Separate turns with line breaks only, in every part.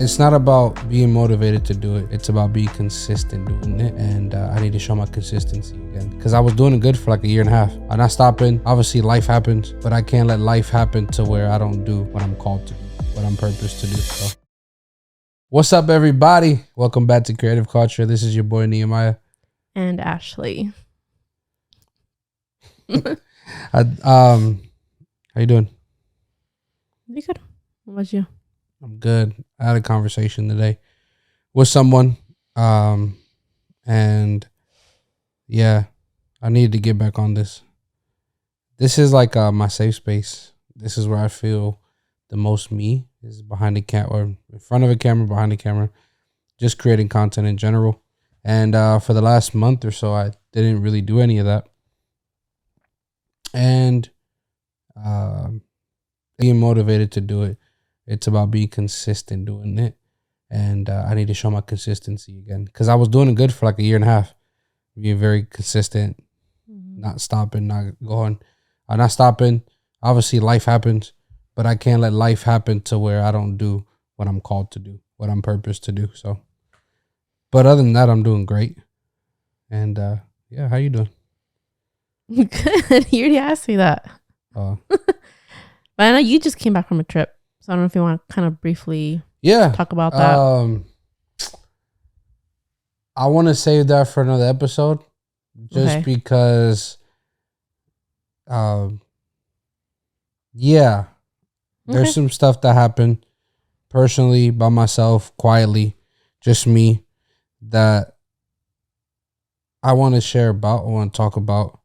It's not about being motivated to do it. It's about being consistent doing it. And I need to show my consistency again. Because I was doing it good for like a year and a half. I'm not stopping. Obviously, life happens. But I can't let life happen to where I don't do what I'm called to do, what I'm purposed to do. So, what's up, everybody? Welcome back to Creative Culture. This is your boy, Nehemiah.
And Ashley.
How you doing?
Pretty good. What about you?
I'm good. I had a conversation today with someone. And yeah, I needed to get back on this. This is like my safe space. This is where I feel the most me, is behind the camera or in front of a camera, behind the camera, just creating content in general. And for the last month or so, I didn't really do any of that. And being motivated to do it. It's about being consistent doing it. And I need to show my consistency again. Because I was doing it good for like a year and a half. Being very consistent, not stopping, not going. I'm not stopping. Obviously, life happens. But I can't let life happen to where I don't do what I'm called to do, what I'm purposed to do. So, but other than that, I'm doing great. And yeah, how you doing?
Good. You already asked me that. But I know you just came back from a trip. So I don't know if you want to kind of briefly talk about that.
I want to save that for another episode just because, there's some stuff that happened personally by myself, quietly, just me, that I want to share about, I want to talk about.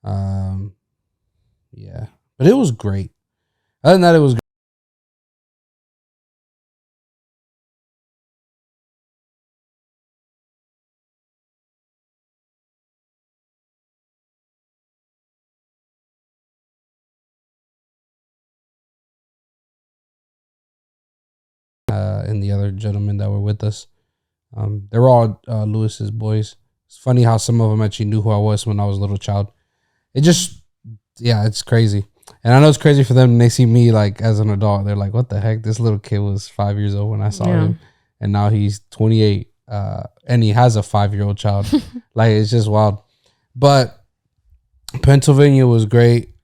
But it was great. Other than that, it was great. And the other gentlemen that were with us, they were all Lewis's boys. It's funny how some of them actually knew who I was when I was a little child. It just, it's crazy. And I know it's crazy for them when they see me like as an adult. They're like, what the heck? This little kid was 5 years old when I saw him. And now he's 28 and he has a 5-year-old child. Like, it's just wild. But Pennsylvania was great.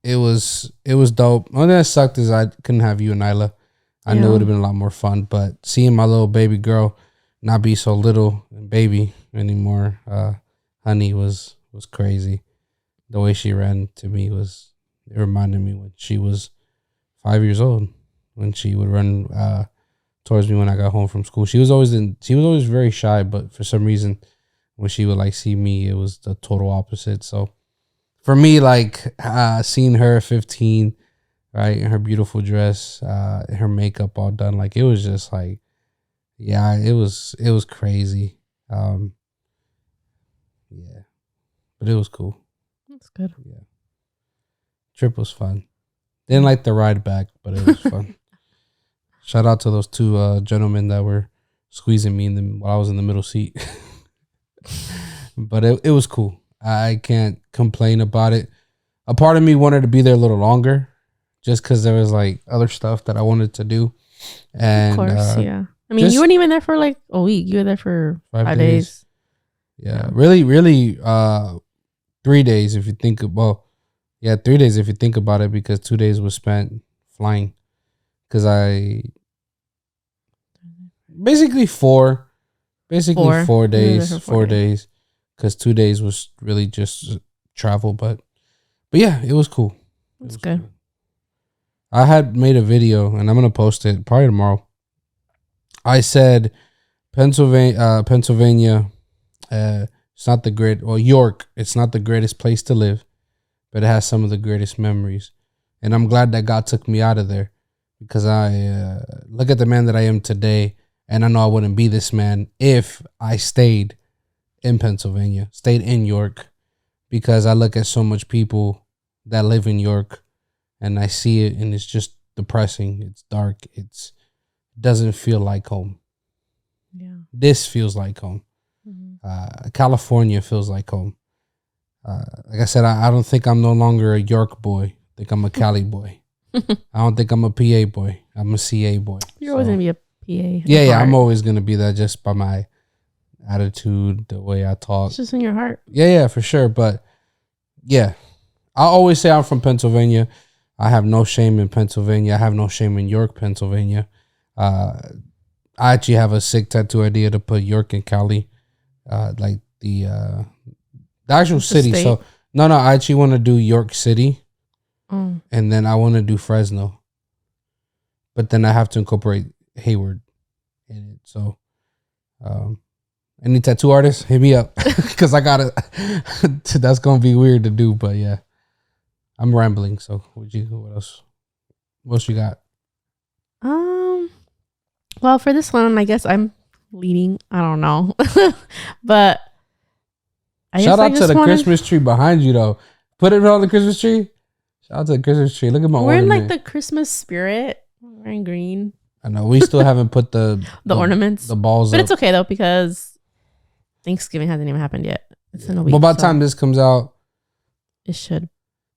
It was dope. Only thing that sucked is I couldn't have you and Nyla. I knew it would have been a lot more fun, but seeing my little baby girl not be so little and baby anymore, Honey, was crazy. The way she ran to me it reminded me when she was 5 years old, when she would run towards me when I got home from school. She was always very shy, but for some reason, when she would like see me, it was the total opposite. So for me, like seeing her at 15, right, in her beautiful dress, her makeup all done, like it was just like, it was crazy. But it was cool.
That's good.
Yeah, trip was fun. Didn't like the ride back, but it was fun. Shout out to those two gentlemen that were squeezing me while I was in the middle seat. But it was cool. I can't complain about it. A part of me wanted to be there a little longer, just because there was like other stuff that I wanted to do. And
of course, yeah. I mean, you weren't even there for like a week. You were there for 5 days.
Yeah, really, 3 days if you think 3 days if you think about it, because 2 days was spent flying. Because basically 4 days, 4 days, because 2 days was really just travel. But yeah, it was cool.
That's good.
Cool. I had made a video and I'm gonna post it probably tomorrow. I said Pennsylvania, it's not the great, well, York, it's not the greatest place to live, but it has some of the greatest memories. And I'm glad that God took me out of there, because I look at the man that I am today, and I know I wouldn't be this man if I stayed in Pennsylvania, stayed in York, because I look at so much people that live in York and I see it and it's just depressing. It's dark. It doesn't feel like home.
Yeah.
This feels like home. Mm-hmm. California feels like home. Like I said, I don't think I'm no longer a York boy. I think I'm a Cali boy. I don't think I'm a PA boy. I'm a CA boy.
You're always going to be a Yeah.
I'm always gonna be that just by my attitude, the way I talk.
It's just in your heart.
Yeah, for sure. But yeah, I always say I'm from Pennsylvania. I have no shame in Pennsylvania. I have no shame in York, Pennsylvania. I actually have a sick tattoo idea to put York and Cali, like the actual city. So no, I actually want to do York City, and then I want to do Fresno. But then I have to incorporate Hayward in it. So, any tattoo artists, hit me up because I got it. That's gonna be weird to do, but yeah, I'm rambling. So, what else? What else you got?
Well, for this one, I guess I'm leading. I don't know, but
shout out to the Christmas tree behind you, though. Put it on the Christmas tree. Shout out to the Christmas tree. Look at my ornament.
We're in like the Christmas spirit. We're in green.
I know we still haven't put the
ornaments,
the balls,
but
up.
It's okay though because Thanksgiving hasn't even happened yet. It's in a week.
Well, by the time this comes out,
it should.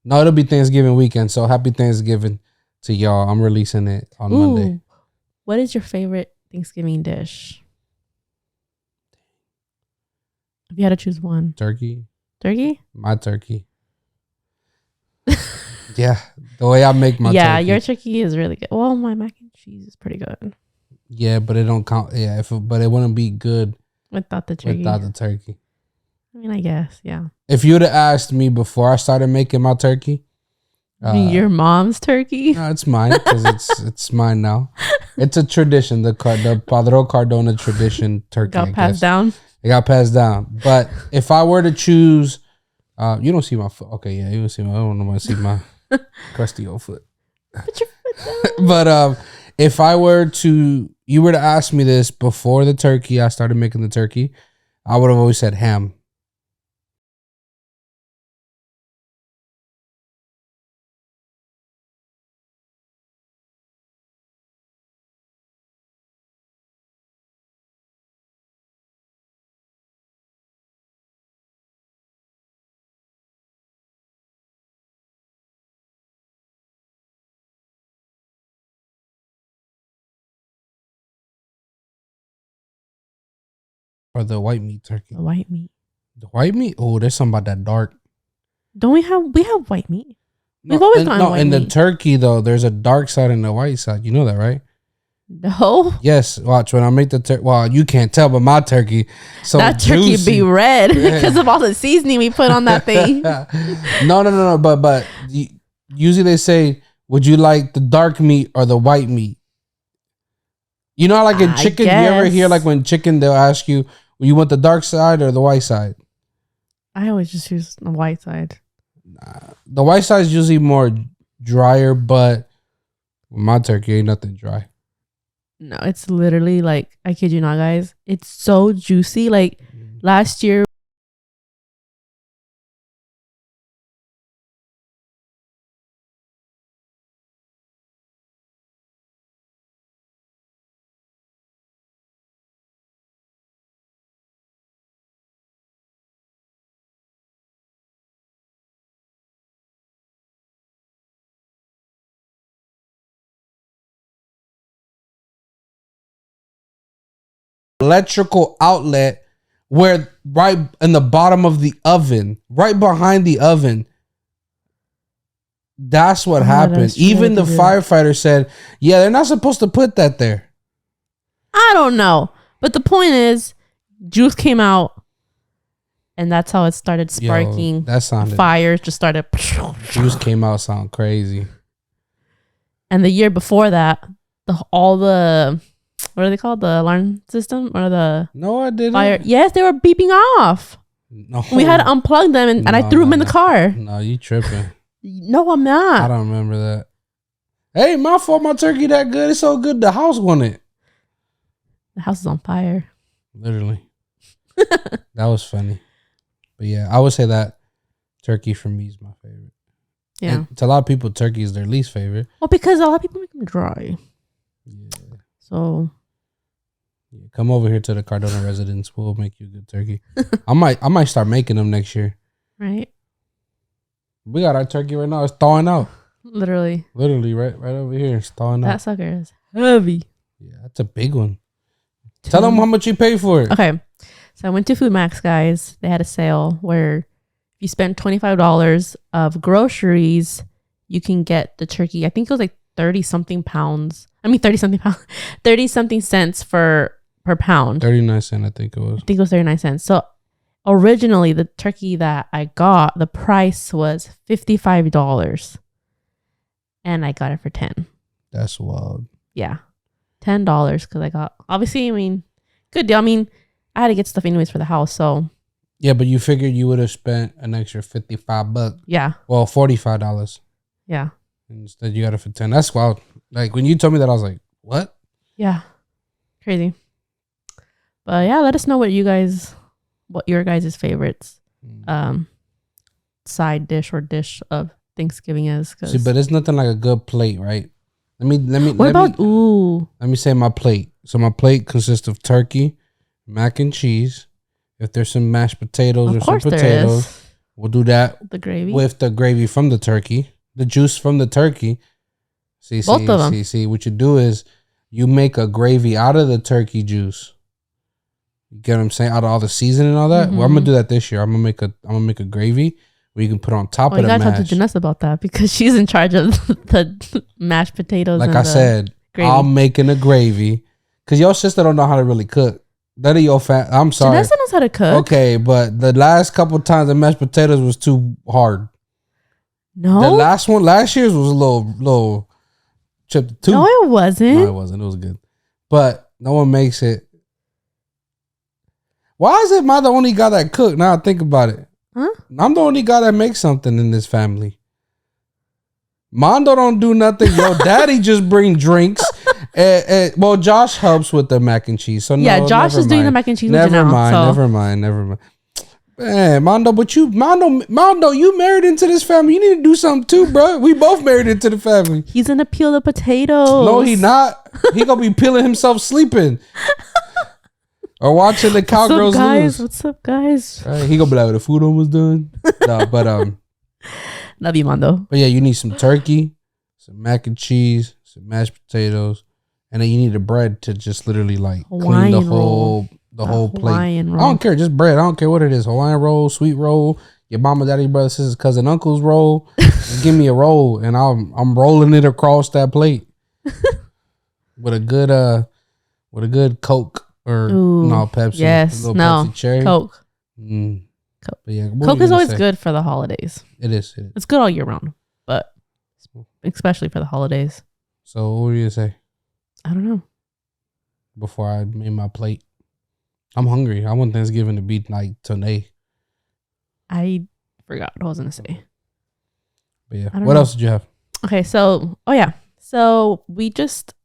No, it'll be Thanksgiving weekend. So happy Thanksgiving to y'all. I'm releasing it on Monday.
What is your favorite Thanksgiving dish? If you had to choose one.
Turkey.
Turkey?
My turkey. Yeah, the way I make my turkey.
Yeah, your turkey is really good. Well, my mac and cheese is pretty good.
Yeah, but it don't count. Yeah, but it wouldn't be good
without the turkey. I mean, I guess, yeah.
If you would have asked me before I started making my turkey.
Your mom's turkey?
No, it's mine because it's mine now. It's a tradition. The Padro Cardona tradition turkey
got passed down.
It got passed down. But if I were to choose, you don't see my foot. Okay, yeah, you don't see my. I don't want to see my crusty old foot.
Put your foot down.
But if I were to, you were to ask me this before the turkey, I started making the turkey, I would have always said ham. Or the white meat turkey.
The white meat.
The white meat? Oh, there's something about that dark.
Don't we have white meat? We've always gone white meat. No, in
the turkey though, there's a dark side and a white side. You know that, right?
No. Yes,
watch when I make the turkey. Well, you can't tell, but my turkey, so
that turkey juicy. Be red because of all the seasoning we put on that thing.
No. But usually they say, "Would you like the dark meat or the white meat?" You know, like in chicken, you ever hear like when chicken they'll ask you, "You want the dark side or the white side?"
I always just use the white side.
The white side is usually more drier, but my turkey ain't nothing dry.
No, it's literally like, I kid you not, guys. It's so juicy. Like last year.
Electrical outlet where right in the bottom of the oven, right behind the oven. That's what happened. Even the firefighter said, yeah, they're not supposed to put that there.
I don't know. But the point is, juice came out and that's how it started sparking.
That sounded,
fires just started.
Juice came out sound crazy.
And the year before that, all the what are they called? The alarm system or the
no, I didn't.
Fire? Yes, they were beeping off.
No,
we had to unplug them, and I threw them in the car.
No, you tripping?
No, I'm not.
I don't remember that. Hey, my fault. My turkey that good. It's so good. The house won it.
The house is on fire.
Literally. That was funny. But yeah, I would say that turkey for me is my favorite.
Yeah.
And to a lot of people, turkey is their least favorite.
Well, because a lot of people make them dry.
Yeah.
So.
Yeah, come over here to the Cardona residence. We'll make you a good turkey. I might start making them next year.
Right.
We got our turkey right now. It's thawing out.
Literally
right over here. It's thawing out.
That sucker is heavy.
Yeah, that's a big one. Tell them how much you pay for it.
Okay. So I went to Food Max, guys. They had a sale where if you spend $25 of groceries, you can get the turkey. I think it was like 30 something pounds. 30 something cents per pound.
39 cents, I think it was.
I think it was 39 cents. So originally the turkey that I got, the price was $55. And I got it for 10.
That's wild.
Yeah. $10 because I got, obviously, good deal. I had to get stuff anyways for the house, so.
Yeah, but you figured you would have spent an extra $55.
Yeah.
Well, $45.
Yeah.
Instead, you got it for 10. That's wild. Like, when you told me that, I was like, what?
Yeah. Crazy. But yeah, let us know what your guys' favorites side dish or dish of Thanksgiving is.
See, but it's nothing like a good plate, right? Let me say my plate. So my plate consists of turkey, mac and cheese. If there's some mashed potatoes or some potatoes, we'll do that.
The gravy
with the gravy from the turkey, the juice from the turkey.
Both of them.
See. What you do is you make a gravy out of the turkey juice. You get what I'm saying? Out of all the seasoning and all that. Mm-hmm. Well, I'm gonna do that this year. I'm gonna make a gravy where you can put on top of the mash. You gotta talk to
Janessa about that because she's in charge of the mashed potatoes.
Like I said, gravy. I'm making a gravy because your sister don't know how to really cook. That of your I'm sorry.
Janessa knows how to cook.
Okay, but the last couple of times the mashed potatoes was too hard.
No,
the last year's was a little chipped too.
No, it wasn't.
No, it wasn't. It was good, but no one makes it. Why is it am I the only guy that cook? Now I think about it.
Huh?
I'm the only guy that makes something in this family. Mondo don't do nothing. Yo, daddy just bring drinks. Well, Josh helps with the mac and cheese. So
yeah, Josh is doing the mac and cheese.
Never mind. Man, Mondo, but Mondo, you married into this family. You need to do something too, bro. We both married into the family.
He's gonna peel the potatoes.
No, he not. He gonna be peeling himself sleeping. Or watching the cowgirls lose.
What's up, guys?
Right, he gonna be like, the food almost done. No, but
love you, Mondo.
But yeah, you need some turkey, some mac and cheese, some mashed potatoes, and then you need the bread to just literally like
Hawaiian
clean the whole plate.
Hawaiian roll.
I don't care, just bread. I don't care what it is. Hawaiian roll, sweet roll, your mama, daddy, brother, sister, cousin, uncle's roll. Just give me a roll, and I'm rolling it across that plate with a good Coke. Or no Pepsi.
Yes,
Pepsi cherry.
Coke.
Coke. But yeah,
Coke is always good for the holidays.
It is.
It's good all year round, but especially for the holidays.
So what were you gonna say?
I don't know.
Before I made my plate, I'm hungry. I want Thanksgiving to be like today.
I forgot what I was gonna say.
But yeah, what else did you have?
Okay, so we just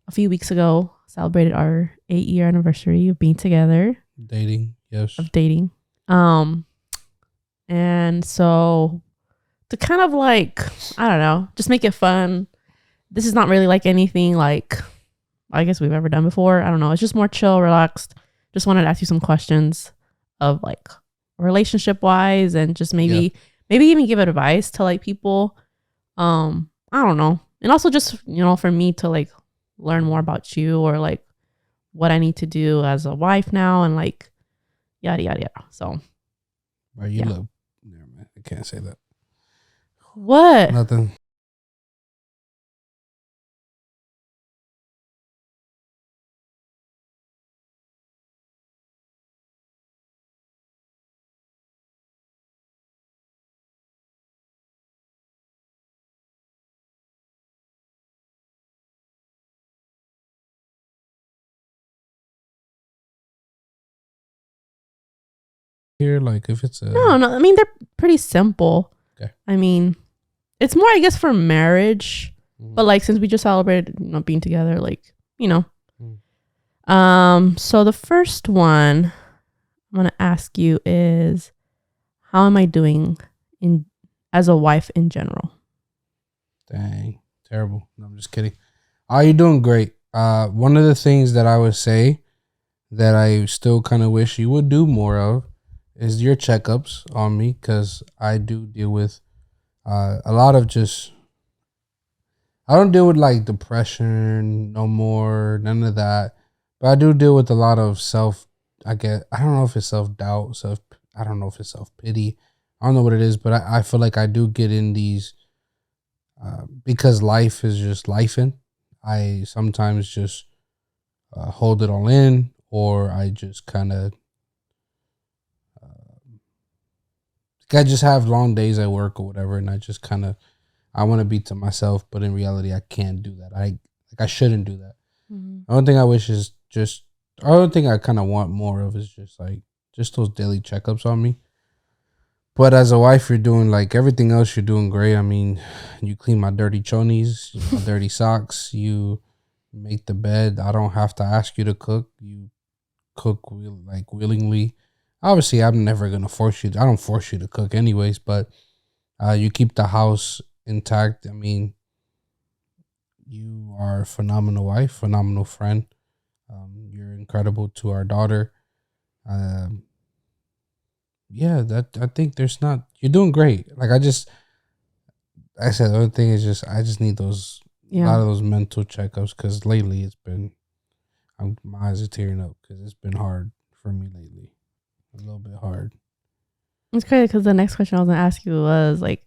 a few weeks ago celebrated our 8-year anniversary of being together.
Dating.
And so to kind of like, I don't know, just make it fun. This is not really like anything like I guess we've ever done before. I don't know. It's just more chill, relaxed. Just wanted to ask you some questions of like relationship wise and just maybe even give advice to like people. I don't know. And also just, for me to like learn more about you or like what I need to do as a wife now and like yada yada yada. So
look, never mind. I can't say that.
What?
Nothing. Here, like if it's
no, they're pretty simple.
Okay.
It's more I guess for marriage, but like since we just celebrated being together, like so the first one I'm gonna ask you is, how am I doing as a wife in general?
Dang, terrible. No, I'm just kidding. Are you doing great? One of the things that I would say that I still kind of wish you would do more of is your checkups on me, because I do deal with a lot of just, I don't deal with like depression no more, none of that. But I do deal with a lot of I don't know if it's self-doubt, I don't know if it's self-pity. I don't know what it is, but I feel like I do get in these because life is just lifing. I sometimes just hold it all in, or I just kind of I just have long days at work or whatever, and I just kind of I want to be to myself, but in reality, I can't do that. I shouldn't do that.
Mm-hmm.
The only thing I wish is just. The only thing I kind of want more of is just like just those daily checkups on me. But as a wife, you're doing like everything else. You're doing great. I mean, you clean my dirty chonies, my dirty socks. You make the bed. I don't have to ask you to cook. You cook like willingly. Obviously, I'm never gonna force you. I don't force you to cook anyways. But you keep the house intact. I mean, you are a phenomenal wife, phenomenal friend. You're incredible to our daughter. Um, yeah, that I think there's not. You're doing great. Like I said, the other thing is just I just need those a lot of those mental checkups because lately it's been. My eyes are tearing up because it's been hard for me lately. A little bit hard.
It's crazy because the next question I was gonna ask you was like,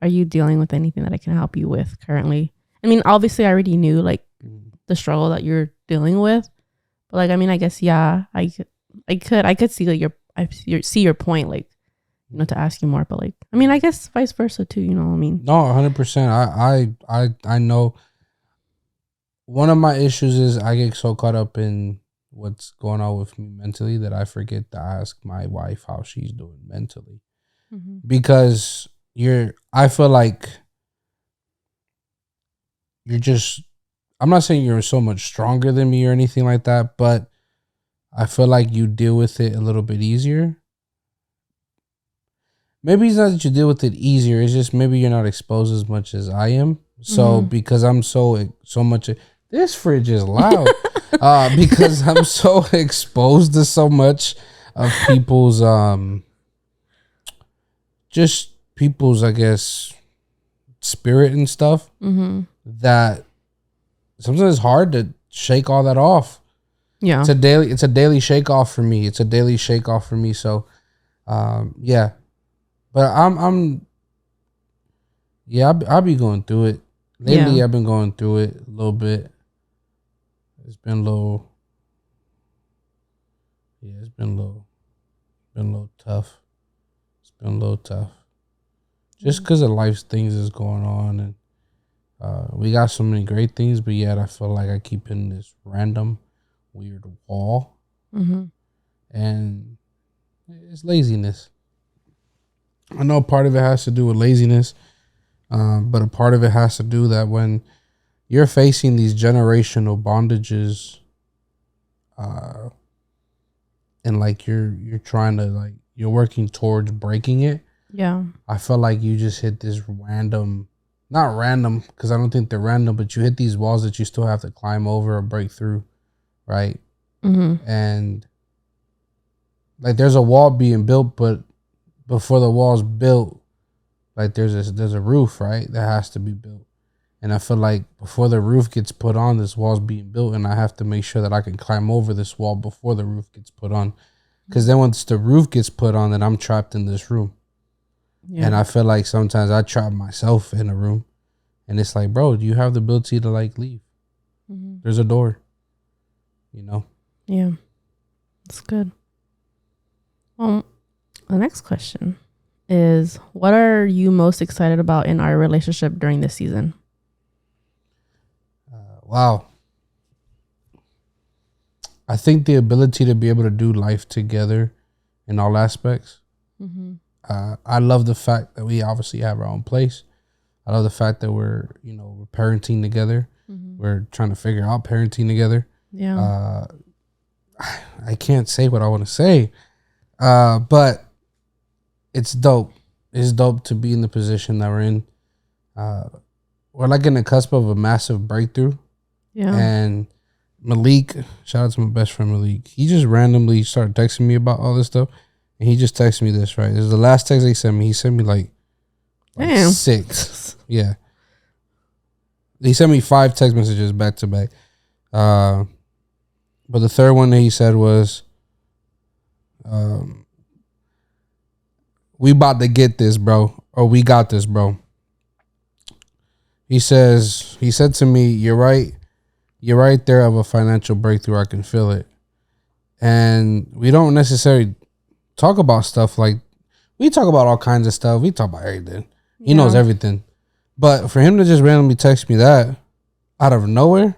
are you dealing with anything that I can help you with currently? I mean, obviously, I already knew like the struggle that you're dealing with, but like, I mean, I guess yeah, I could see like see your point, like, you know, to ask you more, but like, I mean, I guess vice versa too. You know what I mean?
No, 100%. I know. One of my issues is I get so caught up in what's going on with me mentally that I forget to ask my wife how she's doing mentally.
Mm-hmm.
Because I feel like you're just, I'm not saying you're so much stronger than me or anything like that, but I feel like you deal with it a little bit easier. Maybe it's not that you deal with it easier. It's just maybe you're not exposed as much as I am. So because I'm so much, this fridge is loud. Because I'm so exposed to so much of people's just people's, I guess, spirit and stuff that sometimes it's hard to shake all that off.
Yeah,
it's a daily shake off for me. So, yeah, but I'll be going through it. Lately, I've been going through it a little bit. It's been a little, it's been a little tough. It's been a little tough. Just because of life's things is going on, and we got so many great things, but yet I feel like I keep hitting this random, weird wall, and it's laziness. I know part of it has to do with laziness, but a part of it has to do that when you're facing these generational bondages, and like you're trying to like you're working towards breaking it.
Yeah.
I feel like you just hit this not random because I don't think they're random, but you hit these walls that you still have to climb over or break through, right? And like there's a wall being built, but before the wall's built, like there's a roof, right? That has to be built. And I feel like before the roof gets put on, this wall's being built, and I have to make sure that I can climb over this wall before the roof gets put on. Because then once the roof gets put on, then I'm trapped in this room. Yeah. And I feel like sometimes I trap myself in a room. And it's like, bro, do you have the ability to like leave? There's a door, you know?
Yeah. That's good. Well, the next question is, what are you most excited about in our relationship during this season?
Wow. I think the ability to be able to do life together in all aspects. I love the fact that we obviously have our own place. I love the fact that we're parenting together. We're trying to figure out parenting together.
Yeah.
I can't say what I want to say, but it's dope. It's dope to be in the position that we're in. We're like in the cusp of a massive breakthrough.
Yeah.
And Malik, shout out to my best friend Malik. He just randomly started texting me about all this stuff. And he just texted me this, right? This is the last text he sent me. He sent me like 6. Yeah. He sent me 5 text messages back to back. But the third one that he said was, "We about to get this, bro," or "We got this, bro." He said to me, "You're right. You're right there of a financial breakthrough. I can feel it." And we don't necessarily talk about stuff like, we talk about all kinds of stuff. We talk about everything. He knows everything. But for him to just randomly text me that out of nowhere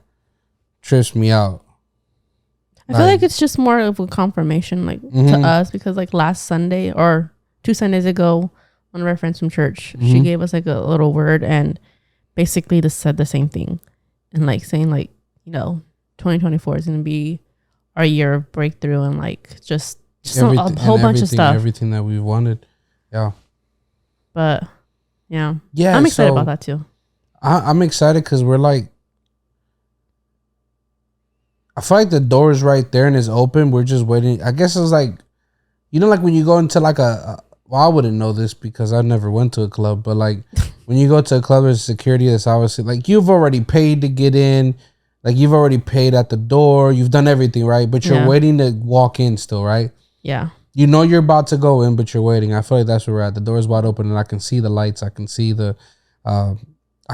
trips me out.
I feel like it's just more of a confirmation, like to us, because like last Sunday or 2 Sundays ago, one of our friends from church, she gave us like a little word and basically just said the same thing, and like saying like, 2024 is gonna be our year of breakthrough, and like just a whole bunch of stuff,
everything that we wanted. Yeah.
But yeah, I'm excited about that too.
I'm excited because we're like, I feel like the door is right there and it's open. We're just waiting. I guess it's like, like when you go into like well, I wouldn't know this because I never went to a club, but like when you go to a club, there's security that's obviously like, you've already paid to get in. Like you've already paid at the door. You've done everything, right? But you're waiting to walk in still, right?
Yeah.
You're about to go in, but you're waiting. I feel like that's where we're at. The door's wide open and I can see the lights. I can see I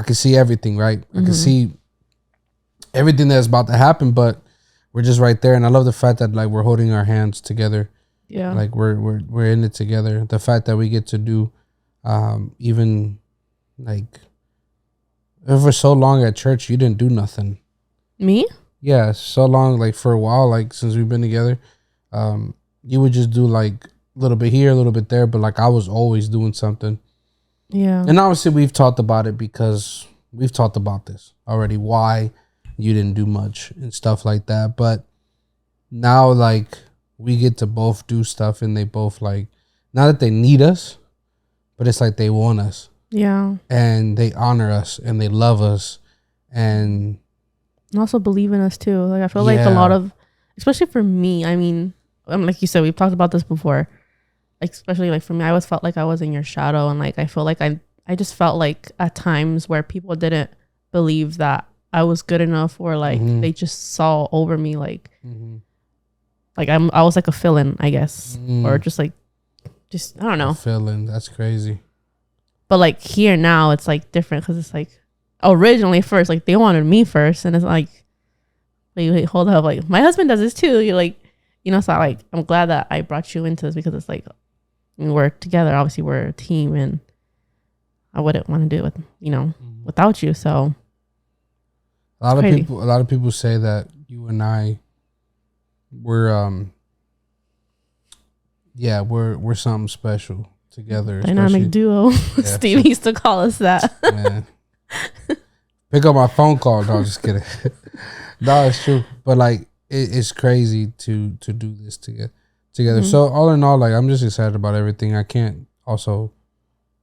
can see everything, right? I can see everything that's about to happen, but we're just right there. And I love the fact that like we're holding our hands together.
Yeah.
Like we're in it together. The fact that we get to do even like, for so long at church, you didn't do nothing.
Me?
Yeah, so long, like for a while, like since we've been together, you would just do like a little bit here, a little bit there, but like I was always doing something.
Yeah.
And obviously we've talked about it because we've talked about this already, why you didn't do much and stuff like that. But now like we get to both do stuff, and they both like, not that they need us, but it's like they want us.
Yeah.
And they honor us and they love us and
also believe in us too. Like I feel like a lot of, especially for me, I mean, like you said, we've talked about this before. Like especially like for me, I always felt like I was in your shadow, and like I feel like I just felt like at times where people didn't believe that I was good enough, or like they just saw over me like like I was like a fill-in, I guess, or just I don't know.
Fill-in, that's crazy.
But like here now, it's like different because it's like originally first, like they wanted me first, and it's like, wait, hold up, like my husband does this too. You're like, so like I'm glad that I brought you into this, because it's like, I mean, we're together. Obviously, we're a team, and I wouldn't want to do it with without you. So
a lot of people say that you and I, we're something special together.
Dynamic duo. Yeah, Steve used to call us that.
Man. Pick up my phone call. No, just kidding. No, it's true. But like it's crazy to do this together. So all in all, like I'm just excited about everything. I can't also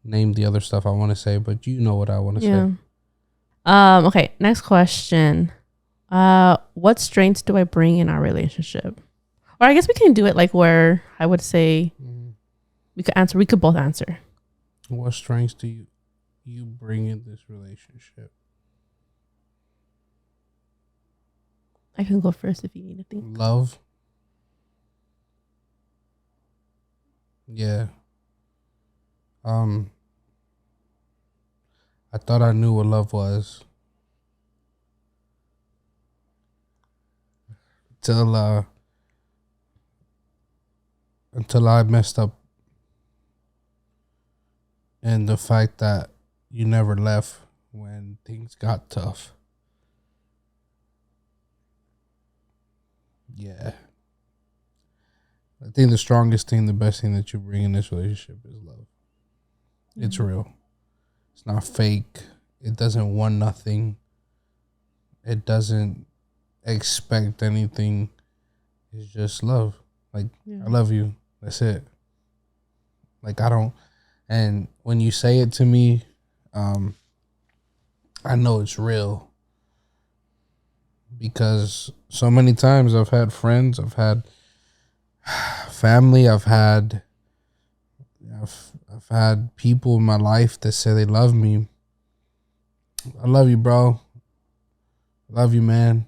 name the other stuff I want to say, but you know what I want to say.
Okay, next question. What strengths do I bring in our relationship? Or I guess we can do it like where I would say we could both answer.
What strengths do you bring in this relationship?
I can go first if you need to think.
Love. Yeah. I thought I knew what love was until I messed up, and the fact that you never left when things got tough. Yeah. I think the strongest thing, the best thing that you bring in this relationship is love. It's real. It's not fake. It doesn't want nothing. It doesn't expect anything. It's just love. Like, I love you. That's it. Like, I don't. And when you say it to me, I know it's real. Because so many times I've had friends, I've had family, I've had people in my life that say they love me. I love you, bro. love you, man.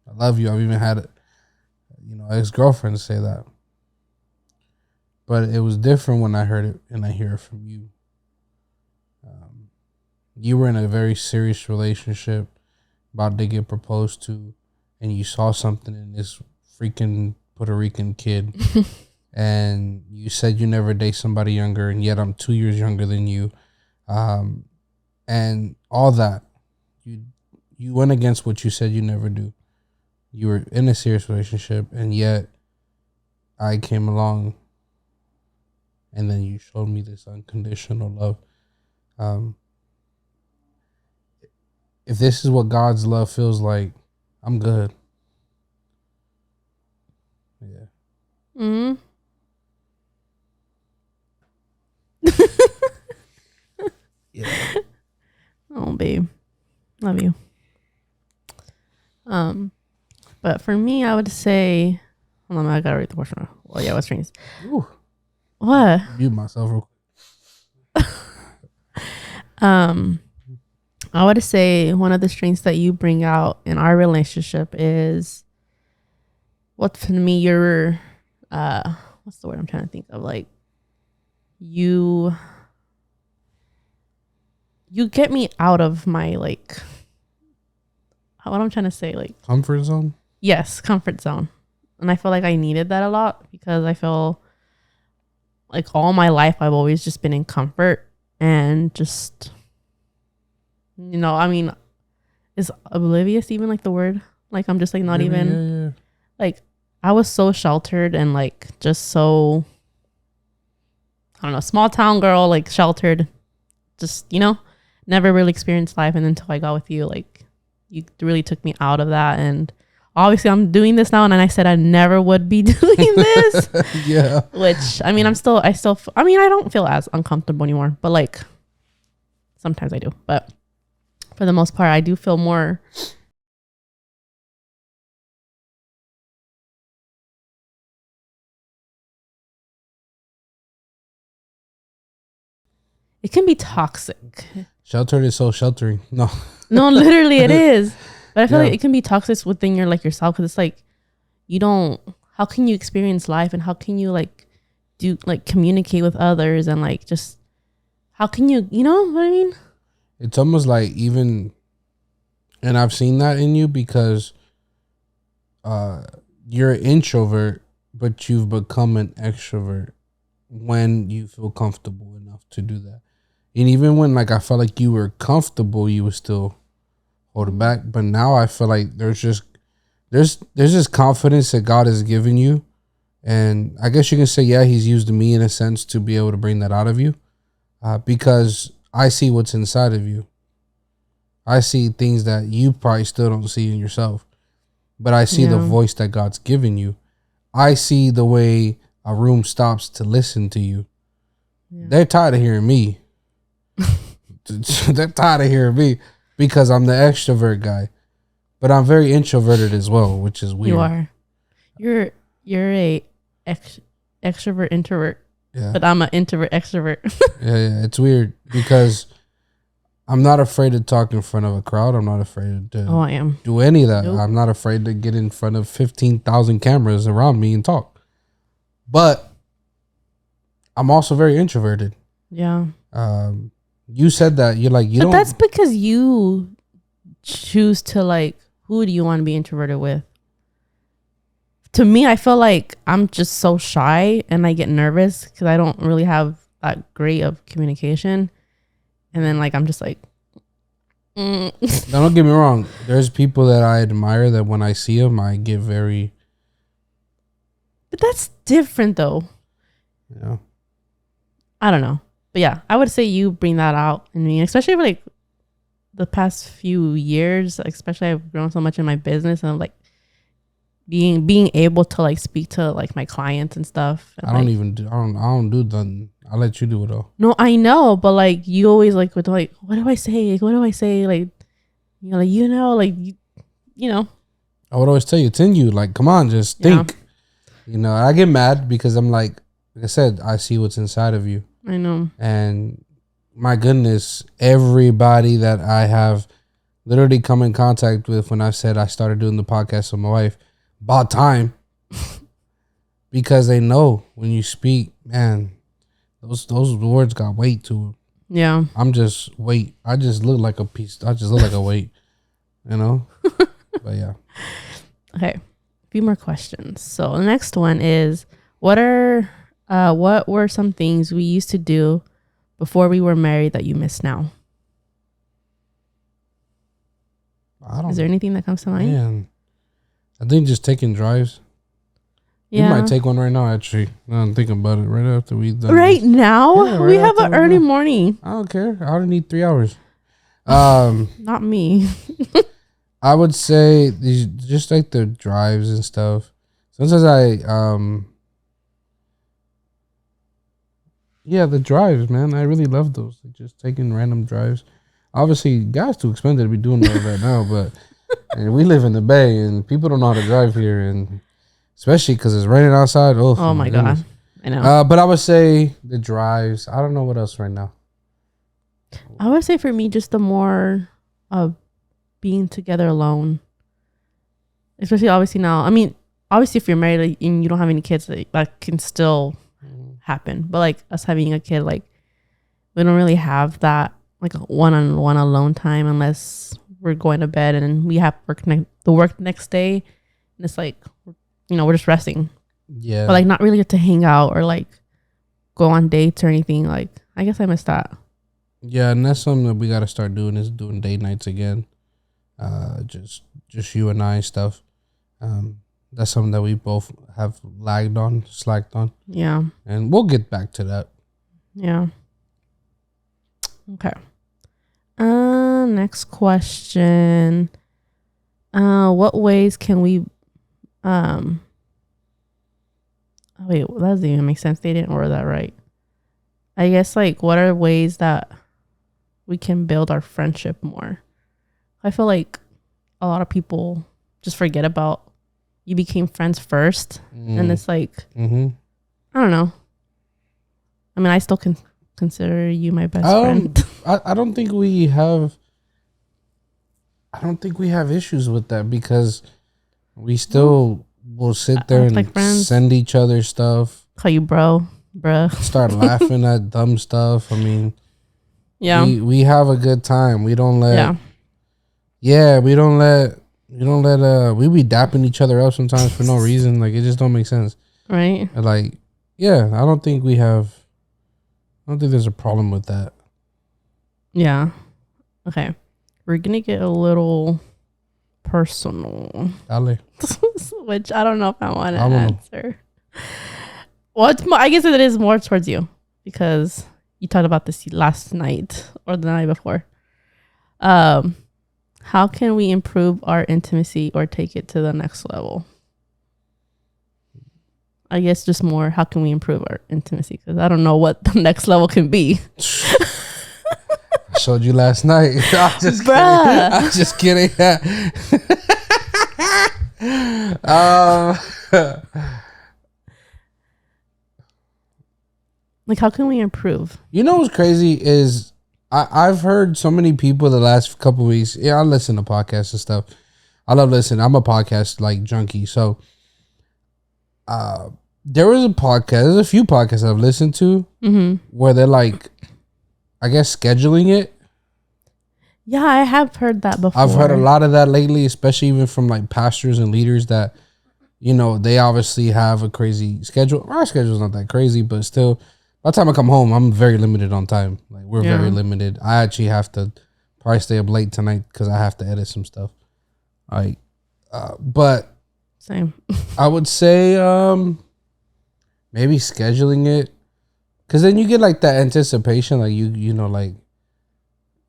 I love you. I've even had, ex-girlfriends say that. But it was different when I heard it and I hear it from you. You were in a very serious relationship, about to get proposed to, and you saw something in this freaking Puerto Rican kid. And you said you never date somebody younger, and yet I'm 2 years younger than you. And all that. You went against what you said you never do. You were in a serious relationship, and yet I came along, and then you showed me this unconditional love. If this is what God's love feels like, I'm good. Yeah.
Mm-hmm.
Yeah.
Oh, babe. Love you. But for me, I would say, hold on, I gotta read the question. Well, yeah, what strings?
Ooh.
What?
Mute myself real quick.
I would say one of the strengths that you bring out in our relationship is what for me you're what's the word I'm trying to think of, like you get me out of my, like, what I'm trying to say, like,
Comfort zone?
yes, comfort zone. And I feel like I needed that a lot because I feel like all my life I've always just been in comfort and just, I mean, is oblivious even like the word? Like I'm just like not
Maybe,
even
yeah.
like I was so sheltered and like just so, I don't know, small town girl, like sheltered, just, never really experienced life. And until I got with you, like you really took me out of that. And obviously I'm doing this now. And then I said I never would be doing this.
Yeah.
Which, I mean, I don't feel as uncomfortable anymore, but like sometimes I do. But for the most part, I do feel more. It can be toxic.
Sheltered is so sheltering. No.
No, literally it is. But I feel
Yeah.
like it can be toxic within your like yourself because it's like how can you experience life and how can you like do like communicate with others and like just how can you know what I mean?
It's almost like even, and I've seen that in you because you're an introvert, but you've become an extrovert when you feel comfortable enough to do that. And even when like I felt like you were comfortable, you were still holding back. But now I feel like there's this confidence that God has given you. And I guess you can say, yeah, he's used me in a sense to be able to bring that out of you. Because I see what's inside of you. I see things that you probably still don't see in yourself. But I see the voice that God's given you. I see the way a room stops to listen to you. Yeah. They're tired of hearing me. They're tired of hearing me because I'm the extrovert guy. But I'm very introverted as well, which is weird.
You are. You're a extrovert introvert. Yeah. But I'm an introvert extrovert.
Yeah. It's weird because I'm not afraid to talk in front of a crowd. I'm not afraid to
I am.
do any of that.
Nope.
I'm not afraid to get in front of 15,000 cameras around me and talk. But I'm also very introverted.
Yeah.
You said that you're like you. But
that's because you choose to like. Who do you want to be introverted with? To me, I feel like I'm just so shy and I get nervous because I don't really have that great of communication. And then like I'm just like.
Now, don't get me wrong. There's people that I admire that when I see them, I get very.
But that's different though.
Yeah.
I don't know. But yeah, I would say you bring that out in me, especially for like the past few years, especially I've grown so much in my business and like being able to like speak to like my clients and stuff. And
I don't do nothing. I'll let you do it all.
No, I know, but like you always like with like, what do I say? Like, what do I say? Like, you know,
I would always tell you, it's in you. Like, come on, just think. Yeah. I get mad because I'm like I said, I see what's inside of you.
I know.
And my goodness, everybody that I have literally come in contact with when I said I started doing the podcast with my wife. About time. Because they know when you speak, man, those words got weight to them.
Yeah.
I'm just weight. I just look like a piece. I just look like a weight, you know? But yeah.
Okay. A few more questions. So the next one is, what were some things we used to do before we were married that you miss now? Is there anything that comes to mind?
Man, I think just taking drives.
Yeah.
You might take one right now, actually. Now I'm thinking about it right after we done
right
this.
now?
Yeah,
we
right
have an
after
early morning.
I don't care. I only need 3 hours.
Not me.
I would say just like the drives and stuff. Sometimes the drives, man. I really love those. Like just taking random drives. Obviously, gas too expensive to be doing that right now, but and we live in the Bay and people don't know how to drive here, and especially because it's raining outside. Oh
my
goodness.
God. I know.
But I would say the drives. I don't know what else right now.
I would say for me, just the more of being together alone. Especially obviously now. I mean, obviously if you're married like, and you don't have any kids, like, that can still happen. But like us having a kid, like we don't really have that like a one-on-one alone time unless we're going to bed and we have the work next day. And it's like, we're just resting.
Yeah.
But like not really get to hang out or like go on dates or anything. Like I guess I missed that.
Yeah, and that's something that we got to start doing is doing date nights again. Just you and I stuff. That's something that we both have slacked on.
Yeah.
And we'll get back to that.
Yeah. Okay. Next question. What ways can we wait, that doesn't even make sense. They didn't word that right. I guess like what are ways that we can build our friendship more? I feel like a lot of people just forget about you became friends first, and it's like I don't know. I mean, I still can consider you my best friend.
I don't think we have. I don't think we have issues with that because we still will sit there and like send each other stuff.
Call you bruh.
Start laughing at dumb stuff. I mean,
yeah,
we have a good time. We don't let. Yeah, we don't let. We be dapping each other up sometimes for no reason. Like it just don't make sense.
Right.
And like, yeah, I don't think there's a problem with that.
Yeah. Okay. We're gonna get a little personal.
Dale.
Which I don't know if I want to answer. Well, I guess it is more towards you because you talked about this last night or the night before. How can we improve our intimacy or take it to the next level? I guess just more, how can we improve our intimacy? Because I don't know what the next level can be.
I showed you last night. I'm just kidding.
Like, how can we improve?
You know what's crazy is I've heard so many people the last couple of weeks. Yeah, I listen to podcasts and stuff. I love listening. I'm a podcast like junkie. So there's a few podcasts I've listened to where they're like, I guess scheduling it.
Yeah, I have heard that before.
I've heard a lot of that lately, especially even from like pastors and leaders that, they obviously have a crazy schedule. Our schedule's not that crazy, but still, by the time I come home, I'm very limited on time. Like we're very limited. I actually have to probably stay up late tonight because I have to edit some stuff. Like, but
same.
I would say maybe scheduling it, because then you get like that anticipation. Like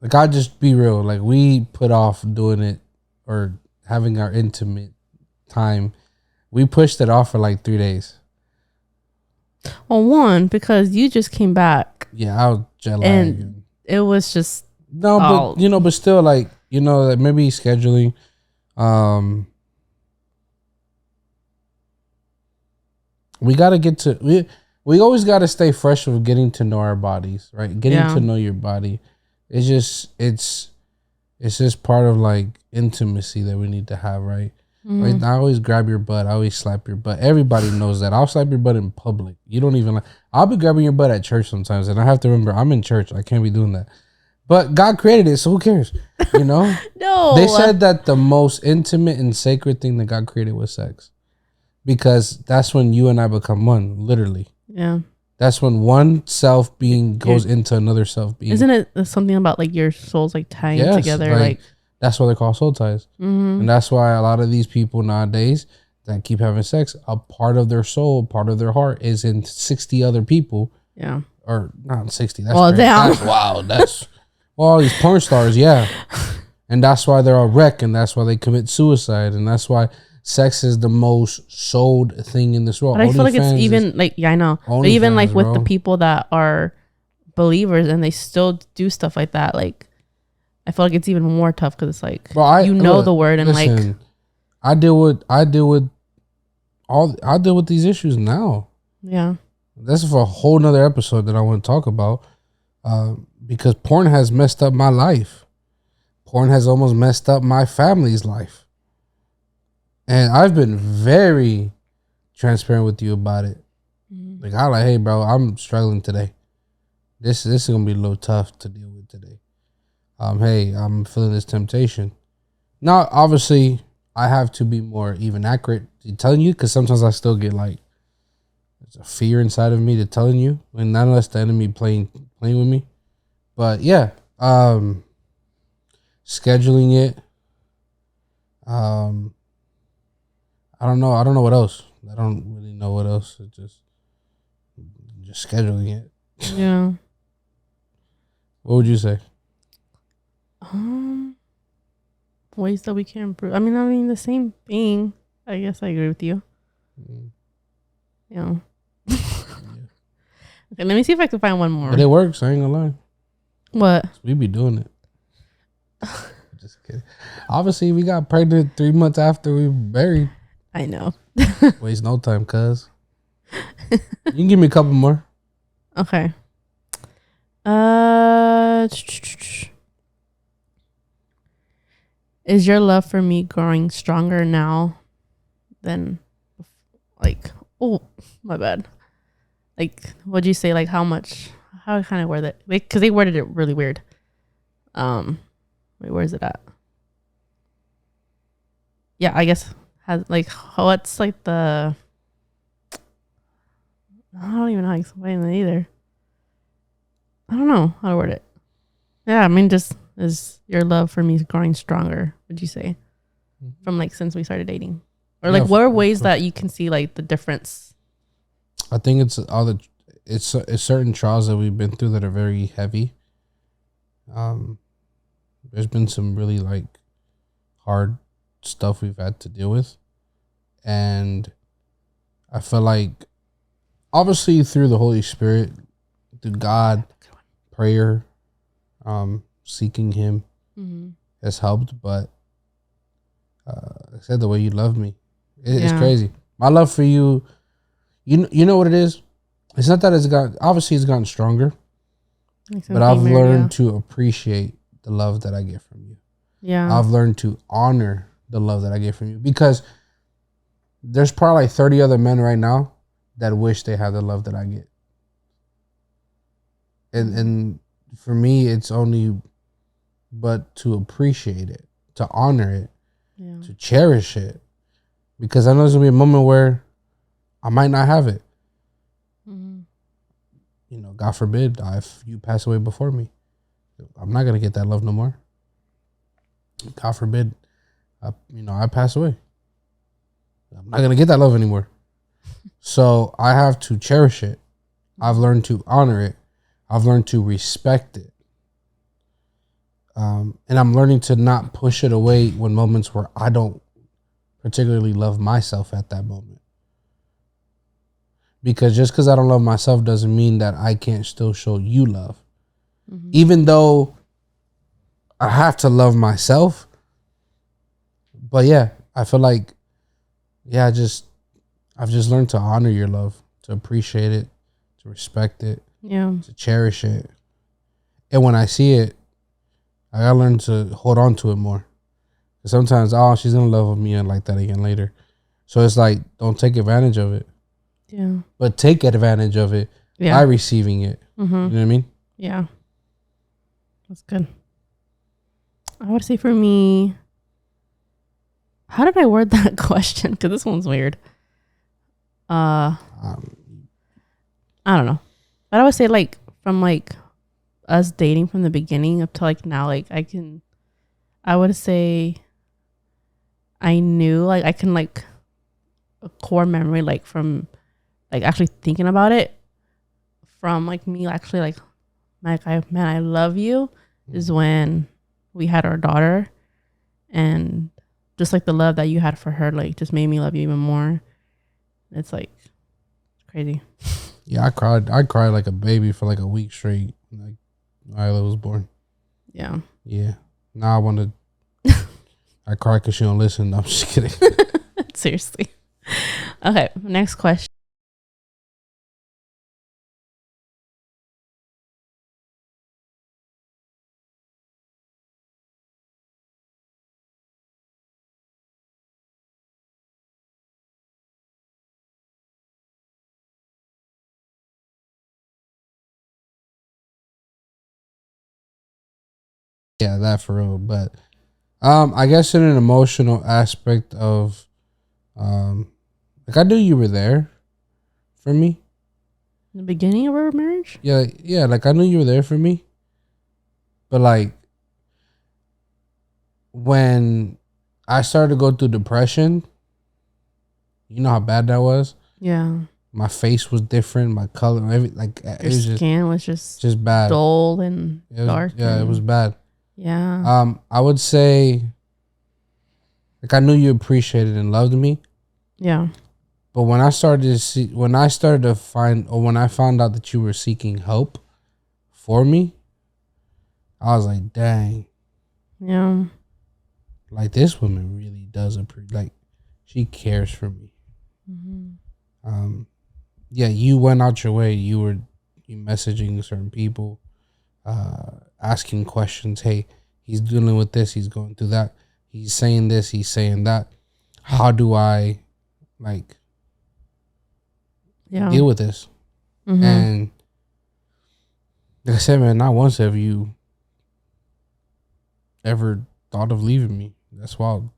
like I'll just be real. Like we put off doing it or having our intimate time. We pushed it off for like 3 days.
Well, one, because you just came back.
Yeah, I was jet lagged.
And it was just
but still like, like maybe scheduling. We gotta get to we always gotta stay fresh with getting to know our bodies, right? Getting to know your body. It's It's just part of like intimacy that we need to have, right?
Mm.
Right. I always grab your butt. I always slap your butt. Everybody knows that. I'll slap your butt in public. You don't even like. I'll be grabbing your butt at church sometimes, and I have to remember I'm in church. I can't be doing that. But God created it, so who cares? You know.
No.
They said that the most intimate and sacred thing that God created was sex, because that's when you and I become one. Literally.
Yeah.
That's when one self being goes into another self being.
Isn't it something about like your souls like tying together? Like
that's what they call soul ties.
Mm-hmm.
And that's why a lot of these people nowadays that keep having sex, a part of their soul, part of their heart is in 60 other people.
Yeah.
Or not 60. That's That's wow. That's all these porn stars. Yeah. And that's why they're a wreck. And that's why they commit suicide. And that's why sex is the most sold thing in this world.
But I feel like it's even like, yeah, I know. But even like with the people that are believers and they still do stuff like that, like I feel like it's even more tough because it's like the word and listen, like I deal with these issues now. Yeah.
That's for a whole nother episode that I want to talk about. Because porn has messed up my life. Porn has almost messed up my family's life. And I've been very transparent with you about it. Mm-hmm. Like I'm like, hey bro, I'm struggling today. This is gonna be a little tough to deal with today. Hey, I'm feeling this temptation. Now, obviously, I have to be more even accurate to telling you, because sometimes I still get like there's a fear inside of me to telling you, and not unless the enemy playing with me. But yeah, scheduling it. I don't know. I don't know what else. I don't really know what else. It's just scheduling it.
Yeah.
What would you say?
Ways that we can improve. I mean the same thing. I guess I agree with you. Yeah. Okay, let me see if I can find one more.
But it works. I ain't gonna lie.
What?
We be doing it. Just kidding. Obviously, we got pregnant 3 months after we were married.
I know.
Waste no time, cuz. You can give me a couple more.
Okay. Is your love for me growing stronger now than like, oh, my bad. Like, what'd you say? Like, how much? How kind of word that? Because they worded it really weird. Wait, where's it at? Yeah, I guess has like what's like the? I don't even know how to explain it either. I don't know how to word it. Yeah, I mean, just is your love for me growing stronger? Would you say from like since we started dating, or like what are ways that you can see like the difference?
I think it's certain trials that we've been through that are very heavy. There's been some really like hard stuff we've had to deal with, and I feel like obviously through the Holy Spirit, through God, prayer, seeking Him has helped. But like I said, the way you love me, it's crazy. My love for you, you know what it is. It's not that it's gotten stronger, but I've learned to appreciate the love that I get from you. Yeah, I've learned to honor the love that I get from you, because there's probably like 30 other men right now that wish they had the love that I get. And for me, it's only but to appreciate it, to honor it, to cherish it, because I know there's gonna be a moment where I might not have it. You know, God forbid, if you pass away before me, I'm not gonna get that love no more. God forbid, I pass away. I'm not gonna get that love anymore. So I have to cherish it. I've learned to honor it. I've learned to respect it. And I'm learning to not push it away when moments where I don't particularly love myself at that moment. Because just because I don't love myself doesn't mean that I can't still show you love. Even though I have to love myself. But yeah, I feel like, I've just learned to honor your love, to appreciate it, to respect it, to cherish it. And when I see it, I gotta learn to hold on to it more. Sometimes, she's gonna love me and like that again later. So it's like, don't take advantage of it.
Yeah.
But take advantage of it by receiving it.
Mm-hmm.
You know what I mean?
Yeah. That's good. I would say for me, how did I word that question? Because this one's weird. I don't know. But I would say like from like us dating from the beginning up to like now, like I would say I knew like I can like a core memory like from like actually thinking about it from like me actually like I love you is when we had our daughter, and just like the love that you had for her like just made me love you even more. It's like crazy.
Yeah, I cried like a baby for like a week straight. Like Isla was born.
Yeah.
Yeah. Now I want to. I cry because she don't listen. No, I'm just kidding.
Seriously. Okay. Next question.
Yeah, that for real. But I guess in an emotional aspect of like I knew you were there for me.
In the beginning of our marriage?
Yeah, like I knew you were there for me. But like when I started to go through depression, you know how bad that was?
Yeah.
My face was different, my color,
Your skin was
just bad.
dull and dark.
Yeah, it was bad.
Yeah.
I would say like I knew you appreciated and loved me.
Yeah.
But when I started to find, or when I found out that you were seeking help for me, I was like, dang.
Yeah.
Like this woman really does like she cares for me.
Mm-hmm.
Yeah, you went out your way. You messaging certain people, asking questions. Hey, he's dealing with this. He's going through that. He's saying this. He's saying that. How do I like deal with this?
Mm-hmm.
And like I said, man, not once have you ever thought of leaving me. That's wild.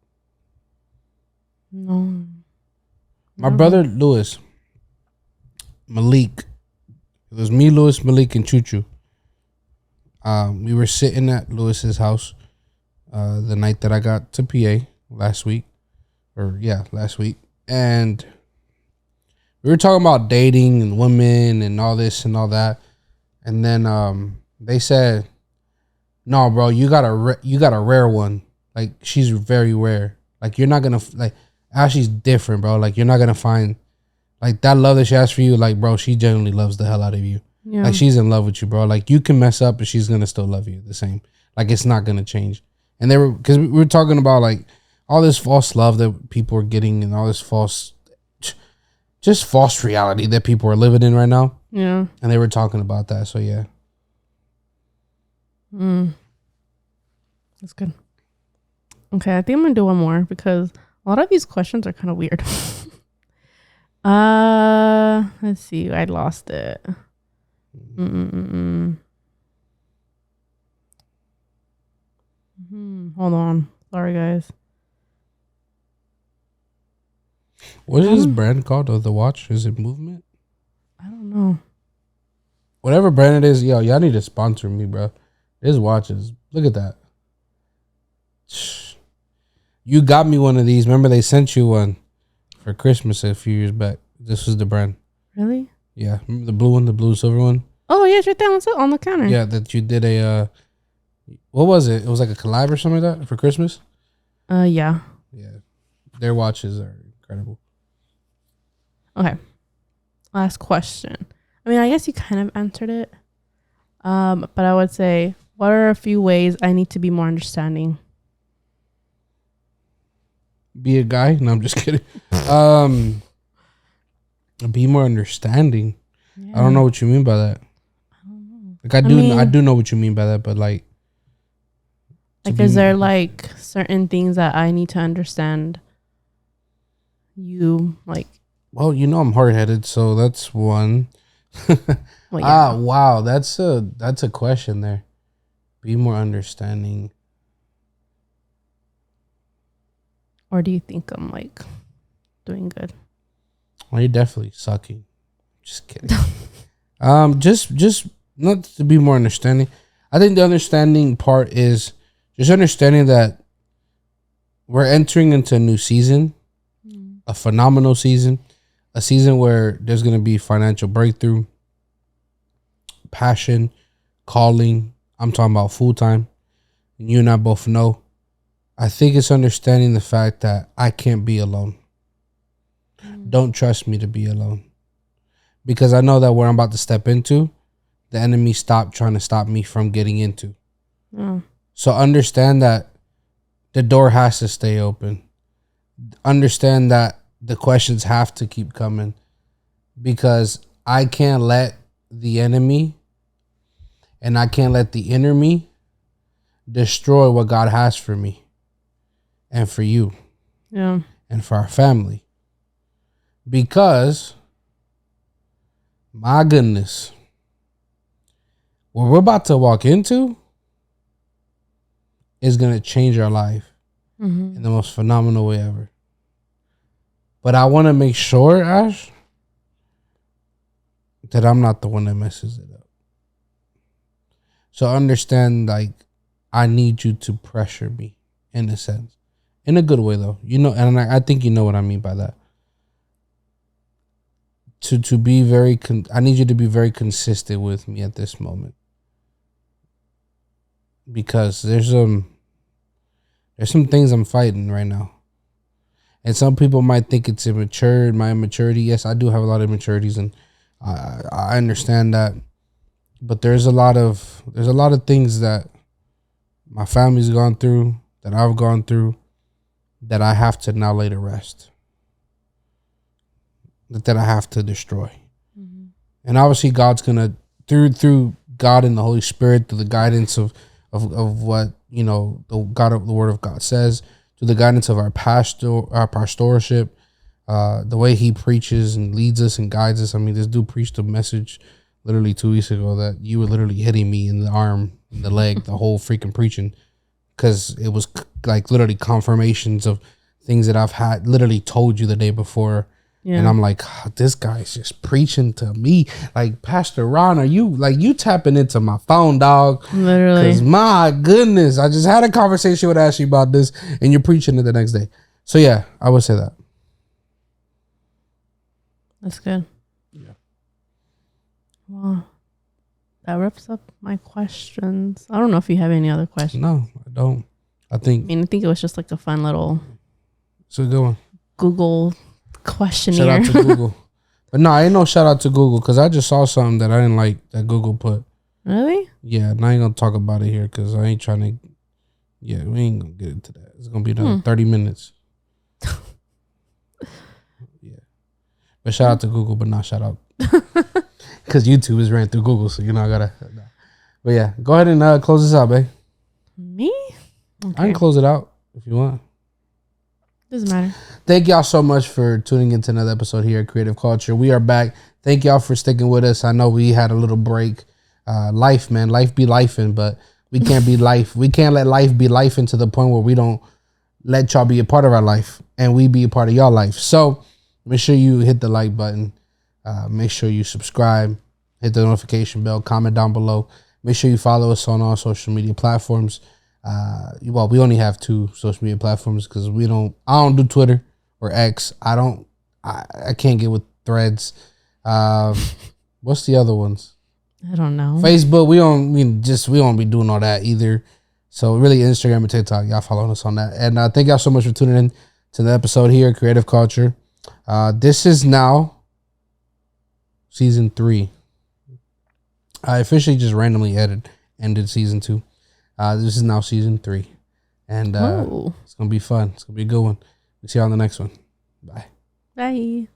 No.
My brother Lewis, Malik. It was me, Lewis, Malik, and Choo Choo. We were sitting at Lewis's house the night that I got to PA last week. And we were talking about dating and women and all this and all that. And then they said, "No, bro, you got a rare one. Like she's very rare. Like you're not gonna like Ashley's different, bro. Like you're not gonna find like that love that she has for you. Like bro, she genuinely loves the hell out of you.
Yeah.
Like she's in love with you, bro. Like you can mess up, but she's gonna still love you the same. Like it's not gonna change." And they were because we were talking about like all this false love that people are getting and all this false reality that people are living in right now.
Yeah.
And they were talking about that. So yeah.
That's good. Okay, I think I'm gonna do one more because a lot of these questions are kind of weird. Let's see. I lost it. Hold on. Sorry, guys.
What is this brand called of the watch? Is it Movement?
I don't know.
Whatever brand it is, yo, y'all need to sponsor me, bro. This watches. Look at that. You got me one of these. Remember they sent you one for Christmas a few years back. This was the brand.
Really?
Yeah. Remember the blue one, the blue silver one?
Oh, yeah, it's right there on the counter.
Yeah, that you did a what was it? It was like a collab or something like that for Christmas?
Yeah.
Yeah. Their watches are incredible.
Okay. Last question. I mean, I guess you kind of answered it. But I would say, what are a few ways I need to be more understanding?
Be a guy? No, I'm just kidding. Be more understanding. Yeah. I don't know what you mean by that. I don't know. Like I do know what you mean by that, but like
Like, is there like certain things that I need to understand? You like?
Well, I'm hard headed, so that's one.
Well, yeah.
Wow, that's a question there. Be more understanding.
Or do you think I'm like doing good?
Well, you're definitely sucking. Just kidding. Just not to be more understanding. I think the understanding part is just understanding that we're entering into a new season, a phenomenal season, a season where there's going to be financial breakthrough, passion, calling. I'm talking about full time. You and I both know. I think it's understanding the fact that I can't be alone. Don't trust me to be alone. Because I know that where I'm about to step into, the enemy stopped trying to stop me from getting into. So understand that the door has to stay open. Understand that the questions have to keep coming. Because I can't let the enemy and I can't let the inner me destroy what God has for me and for you.
Yeah.
And for our family. Because, my goodness, what we're about to walk into is going to change our life in the most phenomenal way ever. But I want to make sure, Ash, that I'm not the one that messes it up. So understand, like, I need you to pressure me in a sense. In a good way, though. And I think you know what I mean by that. To be very, I need you to be very consistent with me at this moment. Because there's some things I'm fighting right now. And some people might think it's immature, my immaturity. Yes, I do have a lot of immaturities, and I understand that. But there's a lot of things that my family's gone through, that I've gone through, that I have to now lay to rest. That I have to destroy. And obviously God's gonna through God and the Holy Spirit, through the guidance of what the Word of God says, through the guidance of our pastorship, the way he preaches and leads us and guides us. I mean, this dude preached a message literally 2 weeks ago that you were literally hitting me in the arm, in the leg, the whole freaking preaching, because it was like literally confirmations of things that I've had literally told you the day before. Yeah. And I'm like, this guy's just preaching to me. Like, Pastor Ron, are you tapping into my phone, dog?
Literally.
Because my goodness, I just had a conversation with Ashley about this, and you're preaching it the next day. So yeah, I would say that.
That's good.
Yeah.
Well, that wraps up my questions. I don't know if you have any other questions.
No, I don't. I think
it was just like a fun little.
It's a good one.
Google questionnaire.
Shout out to Google. But no, ain't no shout out to Google, because I just saw something that I didn't like that Google put.
Really?
Yeah, and I ain't gonna talk about it here because I ain't trying to. Yeah, we ain't gonna get into that. It's gonna be another 30 minutes. Yeah, but shout out to Google, but not shout out because YouTube is ran through Google, so I gotta. But yeah, go ahead and close this out, babe.
Me? Okay.
I can close it out if you want.
Doesn't matter.
Thank y'all so much for tuning into another episode here at Creative Culture. We are back. Thank y'all for sticking with us. I know we had a little break. Life, man. Life be lifing, but we can't be life. We can't let life be lifing to the point where we don't let y'all be a part of our life and we be a part of y'all life. So make sure you hit the like button. Make sure you subscribe. Hit the notification bell. Comment down below. Make sure you follow us on all social media platforms. Well, we only have 2 social media platforms because I don't do Twitter or X. I can't get with Threads. What's the other ones?
I don't know.
Facebook. We don't be doing all that either. So really Instagram and TikTok, y'all follow us on that. And thank y'all so much for tuning in to the episode here, Creative Culture. This is now season 3. I officially just randomly ended season 2. This is now season 3. And it's going to be fun. It's going to be a good one. We'll see you on the next one. Bye.
Bye.